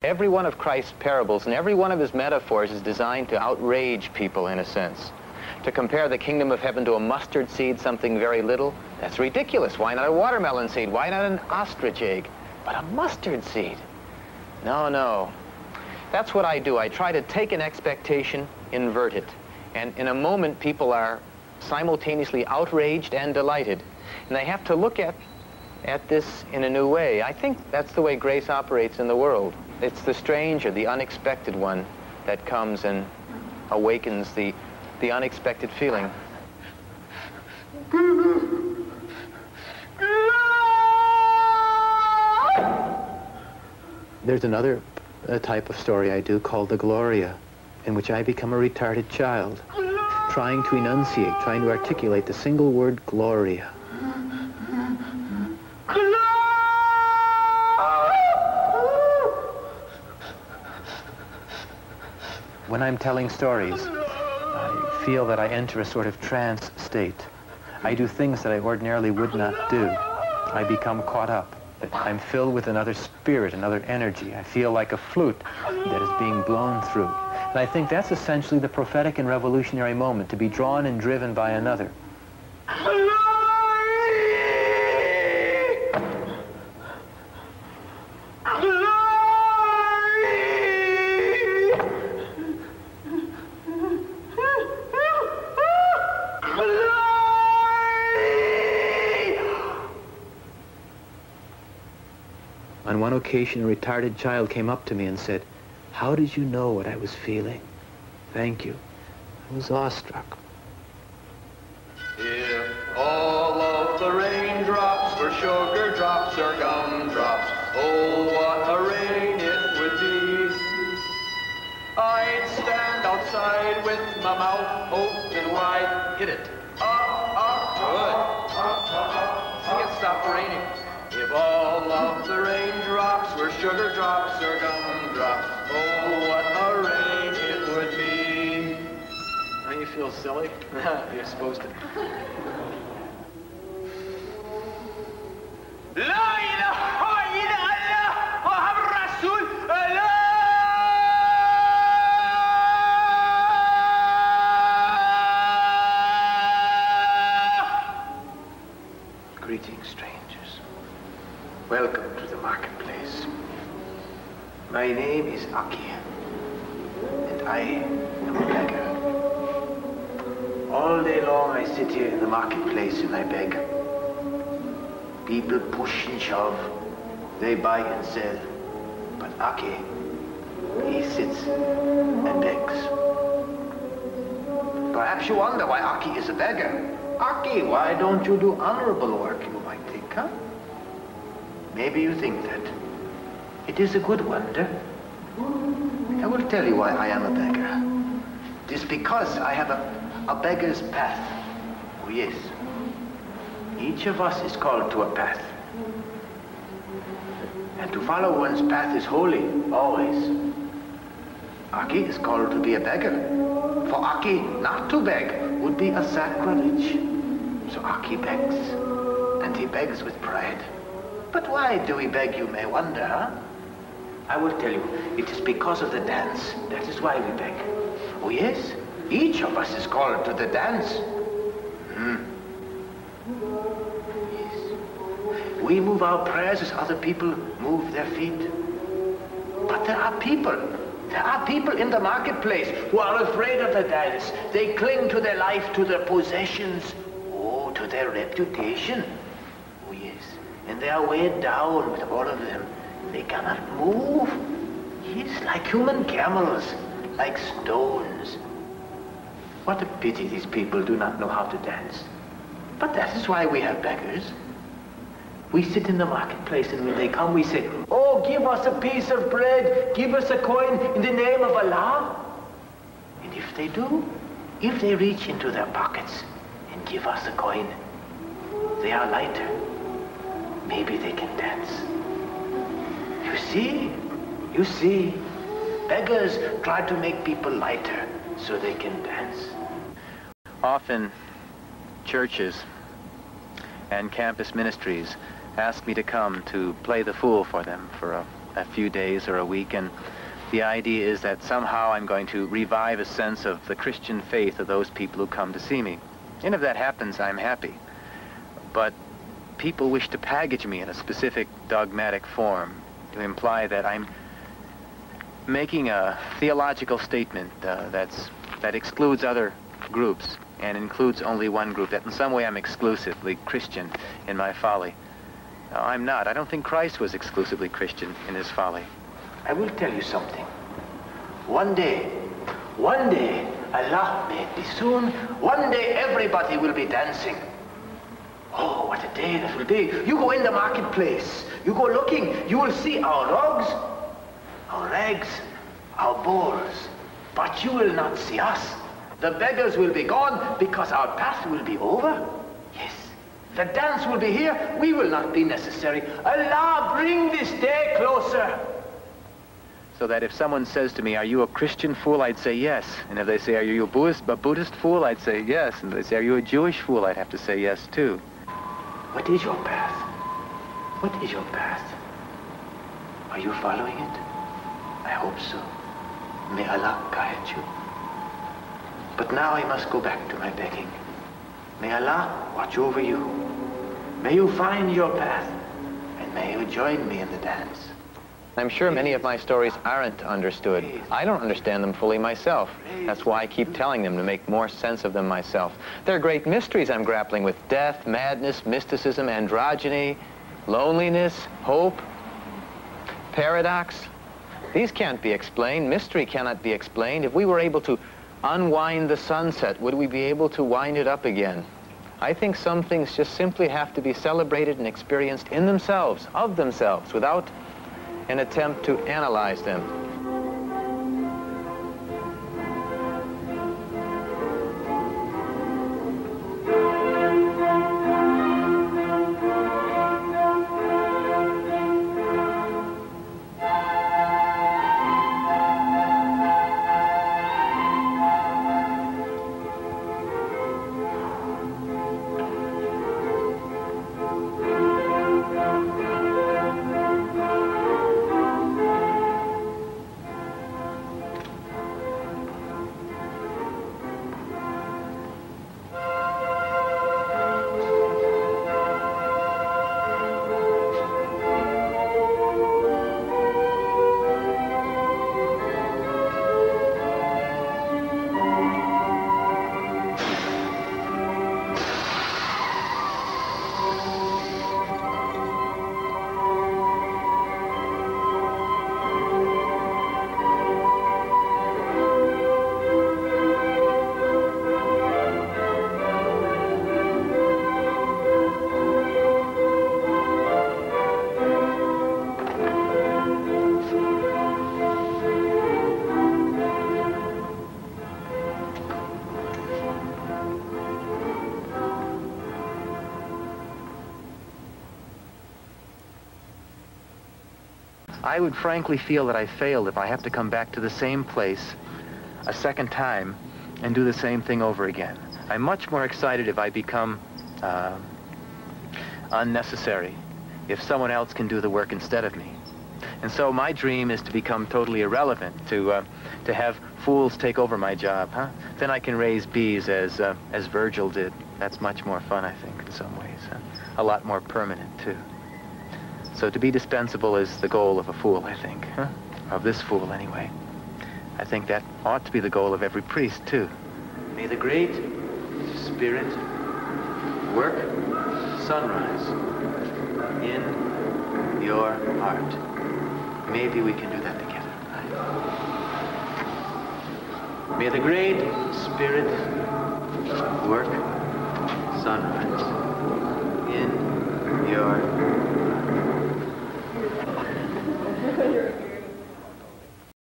Every one of Christ's parables and every one of his metaphors is designed to outrage people in a sense. To compare the kingdom of heaven to a mustard seed, something very little, that's ridiculous. Why not a watermelon seed? Why not an ostrich egg? But a mustard seed? No, no. That's what I do. I try to take an expectation, invert it. And in a moment, people are simultaneously outraged and delighted. And they have to look at this in a new way. I think that's the way grace operates in the world. It's the strange or the unexpected one that comes and awakens the unexpected feeling. There's another type of story I do called the Gloria, in which I become a retarded child, trying to enunciate, trying to articulate the single word Gloria. When I'm telling stories, I feel that I enter a sort of trance state. I do things that I ordinarily would not do. I become caught up. I'm filled with another spirit, another energy. I feel like a flute that is being blown through. And I think that's essentially the prophetic and revolutionary moment, to be drawn and driven by another. On one occasion, a retarded child came up to me and said, "How did you know what I was feeling?" Thank you. I was awestruck. If all of the raindrops were sugar drops or gumdrops, oh, what a rain it would be. I'd stand outside with my mouth open wide. Hit it. Good. See, it stopped raining. If all of the raindrops were sugar drops or gumdrops, oh, what a rain it would be. Don't you feel silly? You're supposed to. La ilaha illallah Muhammad Rasul Allah. Greetings, strangers. Welcome to the marketplace. My name is Aki, and I am a beggar. All day long I sit here in the marketplace and I beg. People push and shove, they buy and sell. But Aki, he sits and begs. Perhaps you wonder why Aki is a beggar. Aki, why don't you do honorable work, you might think, huh? Maybe you think that. It is a good wonder. I will tell you why I am a beggar. It is because I have a beggar's path. Oh yes. Each of us is called to a path. And to follow one's path is holy, always. Aki is called to be a beggar. For Aki not to beg would be a sacrilege. So Aki begs. And he begs with pride. But why do we beg, you may wonder, huh? I will tell you, it is because of the dance. That is why we beg. Oh yes, each of us is called to the dance. Yes. We move our prayers as other people move their feet. But there are people in the marketplace who are afraid of the dance. They cling to their life, to their possessions, oh, to their reputation. Oh yes. And they are weighed down with all of them. They cannot move. Yes, like human camels, like stones. What a pity these people do not know how to dance. But that is why we have beggars. We sit in the marketplace, and when they come, we say, "Oh, give us a piece of bread, give us a coin in the name of Allah." And if they do, if they reach into their pockets and give us a coin, they are lighter. Maybe they can dance. You see, beggars try to make people lighter so they can dance. Often, churches and campus ministries ask me to come to play the fool for them for a few days or a week, and the idea is that somehow I'm going to revive a sense of the Christian faith of those people who come to see me. And if that happens, I'm happy. But people wish to package me in a specific dogmatic form to imply that I'm making a theological statement that excludes other groups and includes only one group, that in some way I'm exclusively Christian in my folly. No, I'm not. I don't think Christ was exclusively Christian in his folly. I will tell you something. One day, Allah may it be soon, one day everybody will be dancing. Oh, what a day that will be. You go in the marketplace, you go looking, you will see our rugs, our rags, our bowls, but you will not see us. The beggars will be gone because our path will be over. Yes, the dance will be here, we will not be necessary. Allah, bring this day closer. So that if someone says to me, are you a Christian fool, I'd say yes. And if they say, are you a Buddhist fool, I'd say yes. And if they say, are you a Jewish fool, I'd have to say yes too. What is your path? What is your path? Are you following it? I hope so. May Allah guide you. But now I must go back to my begging. May Allah watch over you. May you find your path, and may you join me in the dance. I'm sure many of my stories aren't understood. I don't understand them fully myself. That's why I keep telling them to make more sense of them myself. They're great mysteries I'm grappling with. Death, madness, mysticism, androgyny, loneliness, hope, paradox. These can't be explained. Mystery cannot be explained. If we were able to unwind the sunset, would we be able to wind it up again? I think some things just simply have to be celebrated and experienced in themselves, of themselves, without an attempt to analyze them. I would frankly feel that I failed if I have to come back to the same place a second time and do the same thing over again. I'm much more excited if I become unnecessary, if someone else can do the work instead of me. And so my dream is to become totally irrelevant, to have fools take over my job, huh? Then I can raise bees as Virgil did. That's much more fun, I think, in some ways. Huh? A lot more permanent, too. So to be dispensable is the goal of a fool, I think, huh? Of this fool, anyway. I think that ought to be the goal of every priest, too. May the Great Spirit work sunrise in your heart. Maybe we can do that together. Right? May the Great Spirit work sunrise in your heart.